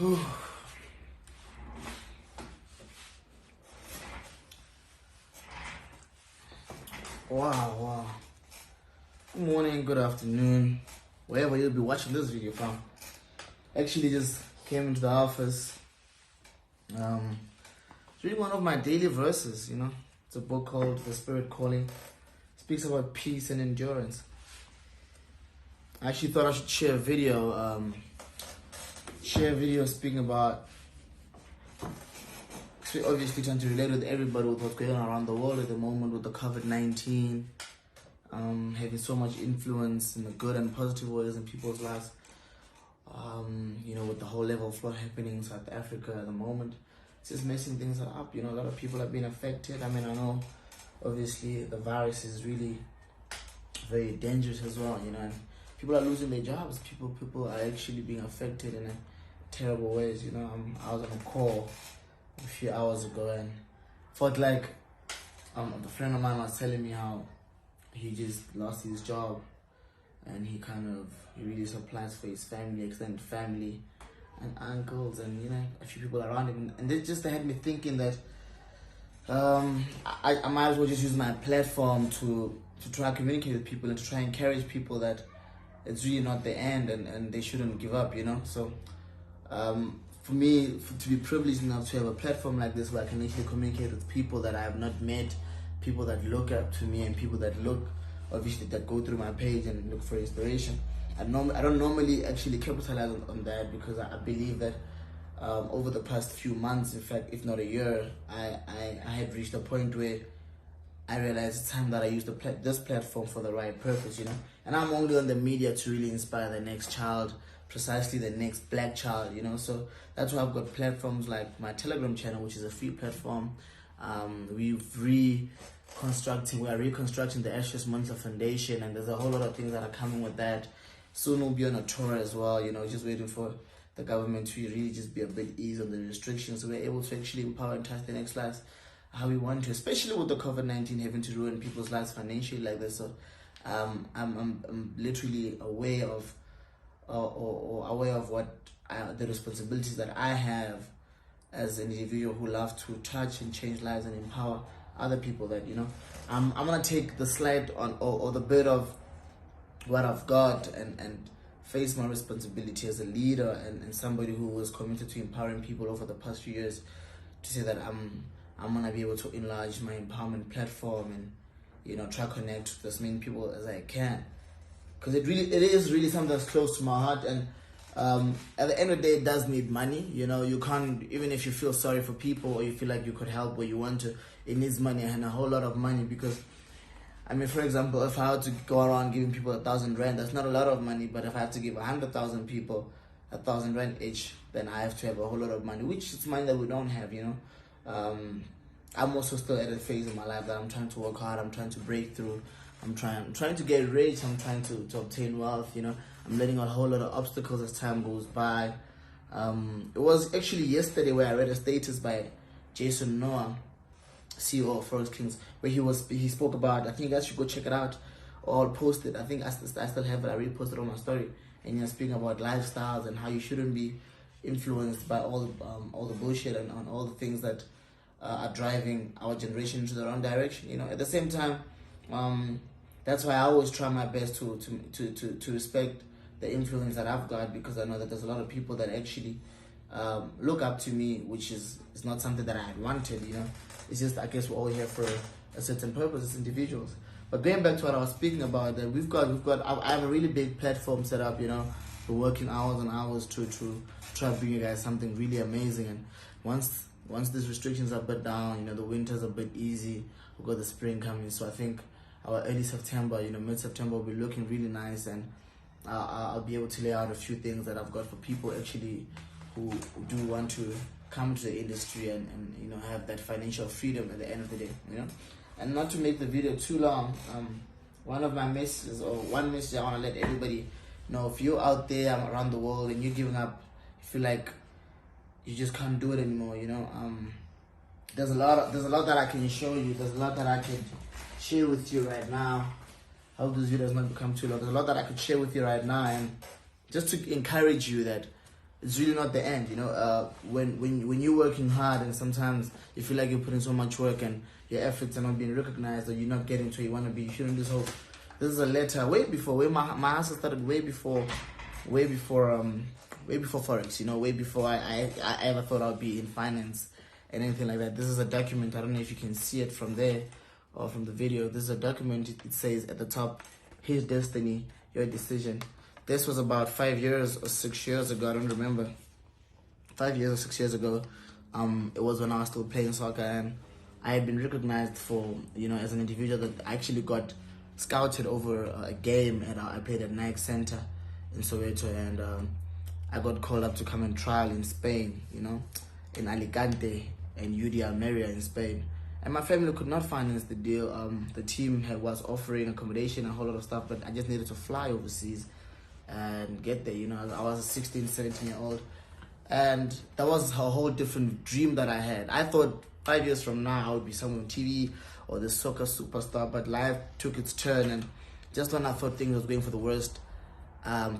Wow. Good morning, good afternoon, wherever you'll be watching this video from. Actually just came into the office. Reading one of my daily verses, It's a book called The Spirit Calling. It speaks about peace and endurance. I actually thought I should share a video. Speaking about, obviously trying to relate with everybody with what's going on around the world at the moment with the COVID-19, having so much influence in the good and positive ways in people's lives. With the whole level of flood happening in South Africa at the moment, it's just messing things up. A lot of people have been affected. I know obviously the virus is really very dangerous as well, and people are losing their jobs. People are actually being affected in terrible ways. I was on a call a few hours ago and felt like a friend of mine was telling me how he just lost his job and he really supplies for his family, extended family and uncles and a few people around him, and it just had me thinking that I might as well just use my platform to try to communicate with people and to try and encourage people that it's really not the end and they shouldn't give up, So for me, to be privileged enough to have a platform like this where I can actually communicate with people that I have not met, people that look up to me and people that that go through my page and look for inspiration. I don't normally actually capitalize on that because I believe that over the past few months, in fact, if not a year, I had reached a point where I realized it's time that I use this platform for the right purpose, And I'm only on the media to really inspire the next child, precisely the next black child, So that's why I've got platforms like my Telegram channel, which is a free platform. We are reconstructing the Ashes Monhla Foundation, and there's a whole lot of things that are coming with that. Soon we'll be on a tour as well, just waiting for the government to really just be a bit easy on the restrictions so we're able to actually empower and touch the next lives how we want to, especially with the COVID-19 having to ruin people's lives financially like this. So I'm literally aware of what the responsibilities that I have as an individual who loves to touch and change lives and empower other people. That I'm gonna take the slide on or the bit of what I've got and face my responsibility as a leader and somebody who was committed to empowering people over the past few years, to say that I'm gonna be able to enlarge my empowerment platform and try to connect with as many people as I can, because it is really something that's close to my heart. And at the end of the day, it does need money. You can't, even if you feel sorry for people or you feel like you could help where you want to, it needs money, and a whole lot of money. Because for example, if I had to go around giving people 1,000 rand, that's not a lot of money. But if I have to give 100,000 people 1,000 rand each, then I have to have a whole lot of money, which is money that we don't have. I'm also still at a phase in my life that I'm trying to work hard. I'm trying to break through. I'm trying to get rich. I'm trying to obtain wealth. I'm letting out a whole lot of obstacles as time goes by. It was actually yesterday where I read a status by Jason Noah, CEO of Forex Kings, where he spoke about, I think you guys should go check it out, or I'll post it. I think I still have it. I reposted on my story, and you're speaking about lifestyles and how you shouldn't be influenced by all the bullshit and on all the things that are driving our generation into the wrong direction. At the same time, that's why I always try my best to respect the influence that I've got, because I know that there's a lot of people that actually look up to me, which is not something that I had wanted. It's just, I guess we're all here for a certain purpose as individuals. But going back to what I was speaking about, that I have a really big platform set up. We're working hours and hours to try to bring you guys something really amazing. And once these restrictions are a bit down, the winter's a bit easy, we've got the spring coming. So I think our early September, mid-September will be looking really nice, and I'll be able to lay out a few things that I've got for people actually who do want to come to the industry and have that financial freedom at the end of the day, And not to make the video too long, one message I want to let everybody know: if you're out there around the world and you're giving up, you feel like you just can't do it anymore, there's a lot that I can show you. There's a lot that I can share with you right now. I hope this video does not become too long. There's a lot that I could share with you right now, and just to encourage you that it's really not the end, when you're working hard and sometimes you feel like you're putting so much work and your efforts are not being recognized or you're not getting to where you want to be, you shouldn't lose hope. This is a letter way before, my hustle started way before Forex, way before I ever thought I'd be in finance and anything like that. This is a document. I don't know if you can see it from there or from the video. This is a document. It says at the top, his destiny, your decision. This was about 5 years or 6 years ago. I don't remember. 5 years or 6 years ago. It was when I was still playing soccer, and I had been recognized for, as an individual that I actually got scouted over a game, and I played at Nike Center in Soweto, and I got called up to come and trial in Spain, in Alicante and UD Almeria in Spain. And my family could not finance the deal. The team was offering accommodation and a whole lot of stuff, but I just needed to fly overseas and get there. I was a 16, 17-year-old. And that was a whole different dream that I had. I thought 5 years from now I would be someone on TV or the soccer superstar, but life took its turn. And just when I thought things was going for the worst,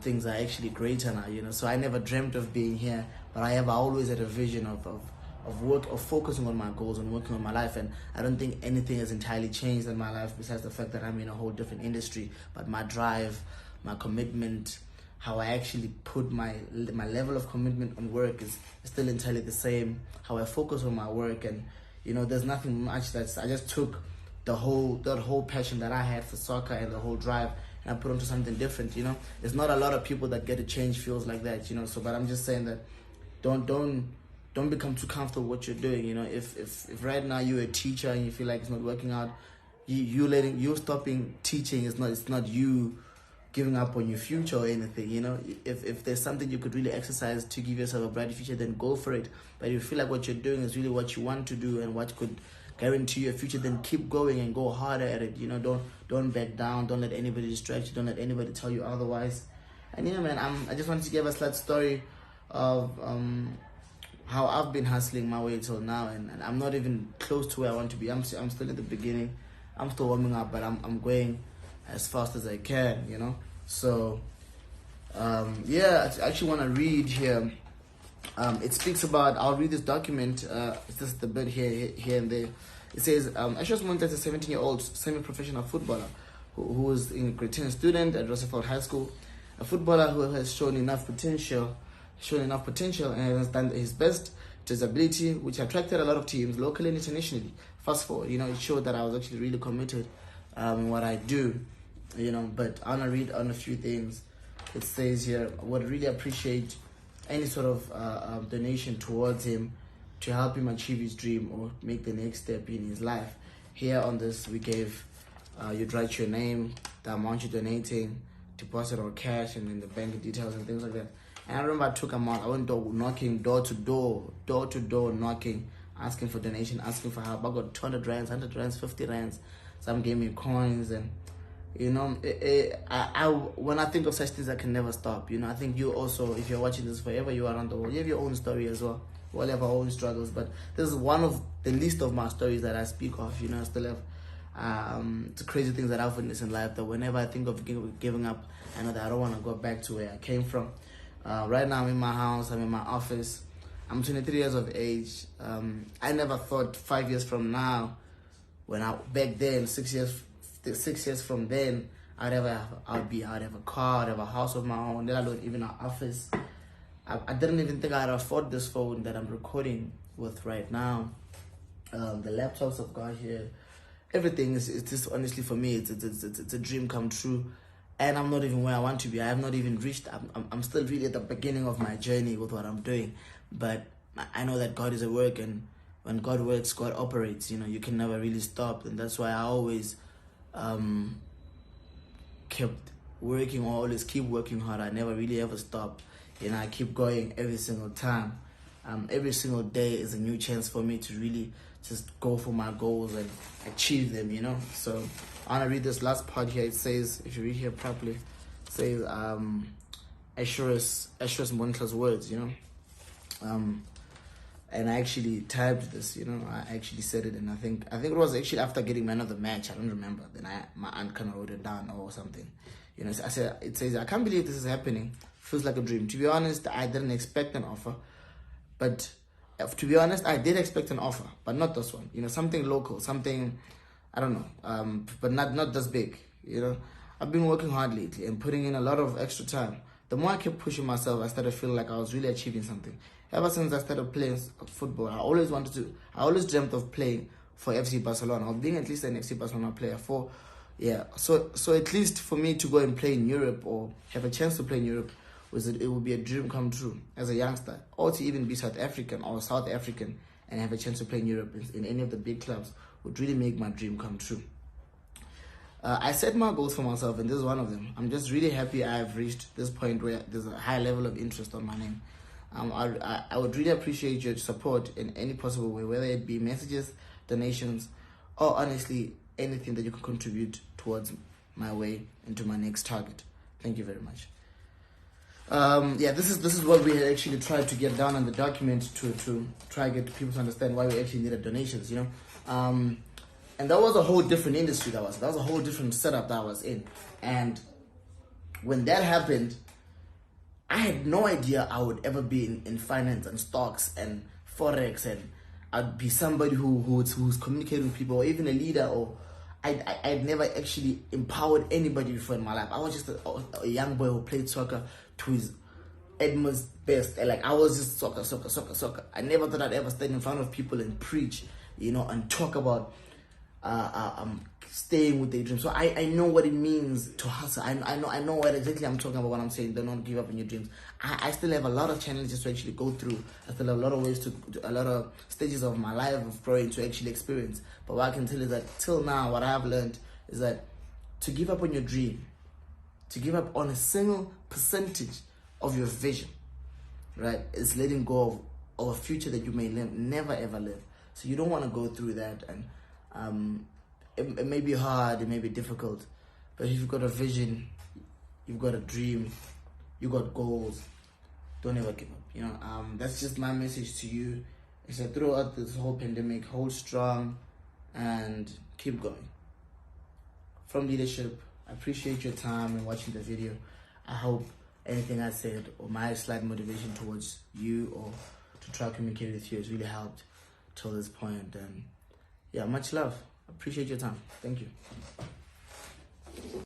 things are actually greater now, So I never dreamt of being here, but I always had a vision of focusing on my goals and working on my life. And I don't think anything has entirely changed in my life besides the fact that I'm in a whole different industry. But my drive, my commitment, how I actually put my level of commitment on work is still entirely the same. How I focus on my work, and there's nothing much. I just took that whole passion that I had for soccer and the whole drive, and I put onto something different. There's not a lot of people that get to change fields like that. So, but I'm just saying that don't become too comfortable with what you're doing. If right now you're a teacher and you feel like it's not working out, you stopping teaching is not. It's not you giving up on your future or anything. If there's something you could really exercise to give yourself a brighter future, then go for it. But if you feel like what you're doing is really what you want to do and what could guarantee your future, then keep going and go harder at it. Don't back down. Don't let anybody distract you. Don't let anybody tell you otherwise. And man, I just wanted to give a slight story of how I've been hustling my way till now, and I'm not even close to where I want to be. I'm still at the beginning. I'm still warming up, but I'm going as fast as I can, So, I actually want to read here. It speaks about, I'll read this document. It's just the bit here and there. It says, Ashos Monhla is a 17-year-old semi-professional footballer who is a grade 10 student at Roosevelt High School. A footballer who has shown enough potential and has done his best to his ability, which attracted a lot of teams locally and internationally. Fast forward, it showed that I was actually really committed in what I do. But I want to read on a few things. It says here, I would really appreciate any sort of donation towards him to help him achieve his dream or make the next step in his life. Here on this, we gave, you'd write your name, the amount you're donating, deposit or cash, and then the bank details and things like that. And I remember I took them out. I went knocking door to door knocking, asking for donation, asking for help. I got 200 rands, 100 rands, 50 rands. Some gave me coins, and when I think of such things, I can never stop. I think you also, if you're watching this, wherever you are around the world, you have your own story as well. We all have our own struggles, but this is one of the least of my stories that I speak of. I still have the crazy things that I've witnessed in life, that whenever I think of giving up, I know that I don't want to go back to where I came from. Right now I'm in my house, I'm in my office. I'm 23 years of age. I never thought 5 years from now, back then, 6 years from then, I'd have a car, I'd have a house of my own, let alone even an office. I didn't even think I'd afford this phone that I'm recording with right now. The laptops I've got here, everything is just, honestly, for me, it's a dream come true. And I'm not even where I want to be. I have not even reached. I'm still really at the beginning of my journey with what I'm doing. But I know that God is at work, and when God works, God operates. You can never really stop, and that's why I always kept working, or always keep working hard. I never really ever stop. I keep going every single time. Every single day is a new chance for me to really just go for my goals and achieve them. So I want to read this last part here. It says, if you read here properly, it says Ashos Monhla's words. And I actually typed this, I actually said it, and I think it was actually after getting man of the match. I don't remember. Then my aunt kind of wrote it down or something. I said, it says, I can't believe this is happening. Feels like a dream. To be honest, I didn't expect an offer, but to be honest, I did expect an offer, but not this one. Something local, something, I don't know, but not this big. I've been working hard lately and putting in a lot of extra time. The more I kept pushing myself, I started feeling like I was really achieving something. Ever since I started playing football, I always dreamt of playing for FC Barcelona, or being at least an FC Barcelona player. So at least for me to go and play in Europe, or have a chance to play in Europe, it would be a dream come true as a youngster, or to even be South African or South African and have a chance to play in Europe in any of the big clubs would really make my dream come true. I set my goals for myself, and this is one of them. I'm just really happy I've reached this point where there's a high level of interest on my name. I would really appreciate your support in any possible way, whether it be messages, donations, or honestly anything that you can contribute towards my way into my next target. Thank you very much. This is what we had actually tried to get down on the document to try to get people to understand why we actually needed donations. And that was a whole different industry. That was a whole different setup that I was in. And when that happened, I had no idea I would ever be in finance and stocks and Forex, and I'd be somebody who's communicating with people, or even a leader, or I'd never actually empowered anybody before in my life. I was just a young boy who played soccer to his utmost best. Like, I was just soccer. I never thought I'd ever stand in front of people and preach, and talk about staying with their dreams. So I know what it means to hustle. I know what exactly I'm talking about when I'm saying don't give up on your dreams. I still have a lot of challenges to actually go through. I still have a lot of a lot of stages of my life of growing to actually experience. But what I can tell you is that till now, what I have learned is that to give up on your dream, to give up on a single percentage of your vision, right, is letting go of a future that you may never ever live. So you don't want to go through that, and it may be hard, it may be difficult, but if you've got a vision, you've got a dream, you've got goals, don't ever give up. That's just my message to you. Is that throughout this whole pandemic, hold strong and keep going. From leadership, I appreciate your time and watching the video. I hope anything I said or my slight motivation towards you or to try to communicate with you has really helped till this point. And much love. Appreciate your time. Thank you.